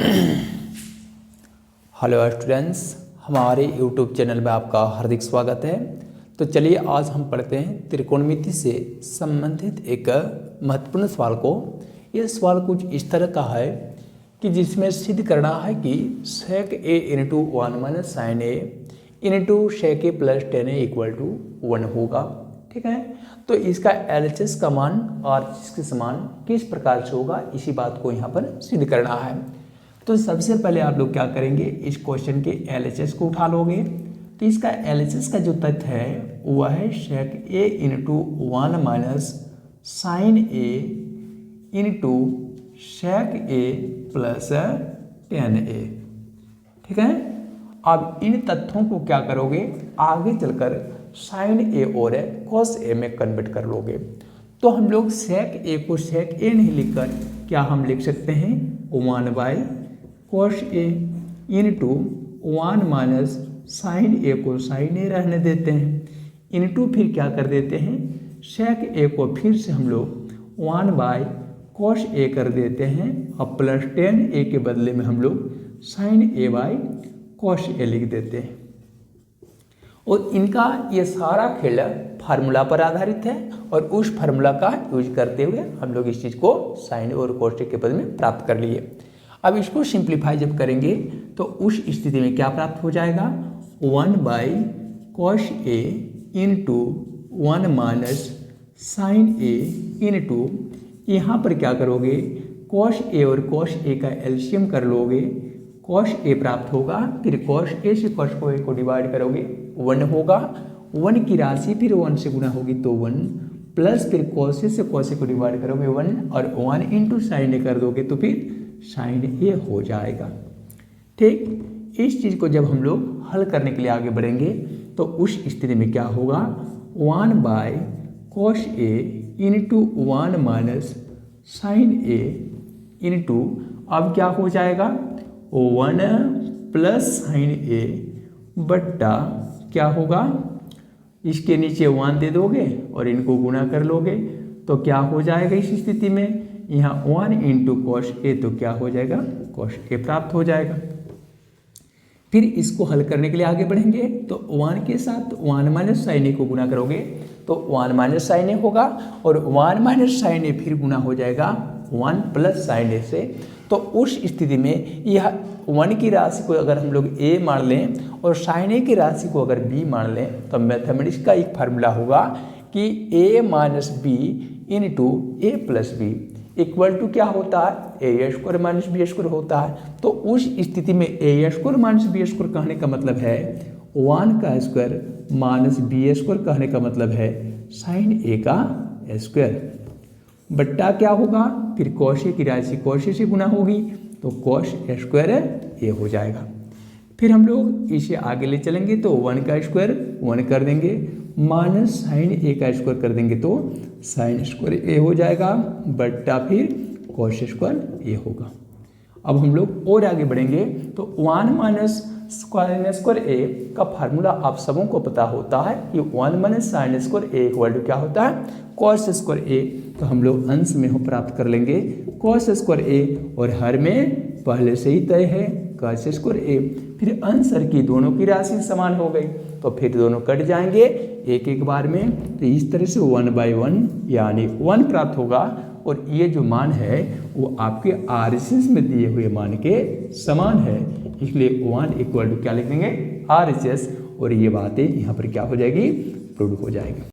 Hello students, हमारे YouTube channel में आपका हार्दिक स्वागत है। तो चलिए आज हम पढ़ते हैं त्रिकोणमिति से संबंधित एक महत्वपूर्ण सवाल को। यह सवाल कुछ इस तरह का है कि जिसमें सिद्ध करना है कि sec a into 1 minus sine a into sec a plus ten a equal to 1 होगा। ठीक है, तो इसका LHS का मान RHS के समान किस प्रकार से होगा, इसी बात को यहाँ पर सिद्ध करना है। तो सबसे पहले आप लोग क्या करेंगे, इस क्वेश्चन के LHS को उठा लोगे। तो इसका LHS का जो तथ्य है वह है sec a into 1 minus sine a into sec a plus ten a. ठीक है, अब इन तथ्यों को क्या करोगे, आगे चलकर साइन ए और cos a में कन्वर्ट कर लोगे। तो हम लोग sec a को sec a नहीं लिखकर क्या हम लिख सकते हैं 1 by cos a into 1 minus sine a को साइन ए रहने देते हैं, इंटू फिर क्या कर देते हैं sec a को फिर से हम लोग 1 बाई cos a कर देते हैं, अब प्लस टेन ए के बदले में हम लोग sine a by cos a लिख देते हैं। और इनका ये सारा खेल फार्मूला पर आधारित है और उस फार्मूला का यूज करते हुए हम लोग इस चीज़ को साइन और cos के पद में प्राप्त कर लिए। अब इसको सिंप्लीफाई जब करेंगे तो उस स्थिति में क्या प्राप्त हो जाएगा, 1 by cos a into 1 minus sine a into यहाँ पर क्या करोगे cos a और cos a का एलसीएम कर लोगे, cos a प्राप्त होगा, फिर cos a से cos a को डिवाइड करोगे 1 होगा, 1 की राशि फिर 1 से गुना होगी तो 1 प्लस फिर cos a से cos a को डिवाइड करोगे 1 और 1 इंटू साइन ए कर दोगे तो फिर साइन ए हो जाएगा। ठीक, इस चीज़ को जब हम लोग हल करने के लिए आगे बढ़ेंगे तो उस स्थिति में क्या होगा 1 by cos a into 1 minus sine a into अब क्या हो जाएगा 1 प्लस साइन ए बट्टा क्या होगा, इसके नीचे 1 दे दोगे और इनको गुणा कर लोगे तो क्या हो जाएगा इस स्थिति में यहाँ 1 इंटू cos a तो क्या हो जाएगा cos a प्राप्त हो जाएगा। फिर इसको हल करने के लिए आगे बढ़ेंगे तो 1 के साथ 1 माइनस साइन ए को गुणा करोगे तो 1 माइनस साइन ए होगा और 1 माइनस साइन ए फिर गुणा हो जाएगा 1 प्लस साइन ए से। तो उस स्थिति में यह 1 की राशि को अगर हम लोग a मान लें और साइन ए की राशि को अगर b मान लें तो मैथमेटिक्स का एक फार्मूला होगा कि a minus b into a plus b equal to क्या होता है a square minus b square होता है। तो उस स्थिति में a square minus b square कहने का मतलब है 1 का स्क्वायर माइनस बी स्क्वायर कहने का मतलब है साइन ए का स्क्वायर बट्टा क्या होगा, फिर cos a की राशि cos a से गुना होगी तो cos स्क्वायर ए हो जाएगा। फिर हम लोग इसे आगे ले चलेंगे तो 1 का स्क्वायर 1 कर देंगे माइनस साइन ए का स्क्वायर कर देंगे तो साइन स्क्वायर ए हो जाएगा बट्टा फिर cos स्क्वायर ए होगा। अब हम लोग और आगे बढ़ेंगे तो 1 माइनस साइन स्क्वायर ए का फार्मूला आप सबों को पता होता है कि 1 minus sine square a equal to क्या होता है cos स्क्वायर ए। तो हम लोग अंश में हो प्राप्त कर लेंगे cos स्क्वायर ए और हर में पहले से ही तय है cos स्क्वायर ए। फिर अंश की दोनों की राशि समान हो गई तो फिर दोनों कट जाएंगे एक एक बार में। तो इस तरह से 1 बाई 1 यानी 1 प्राप्त होगा और ये जो मान है वो आपके RHS में दिए हुए मान के समान है, इसलिए 1 इक्वल टू क्या लिख देंगे RHS और ये बातें यहाँ पर क्या हो जाएगी प्रूव हो जाएगी।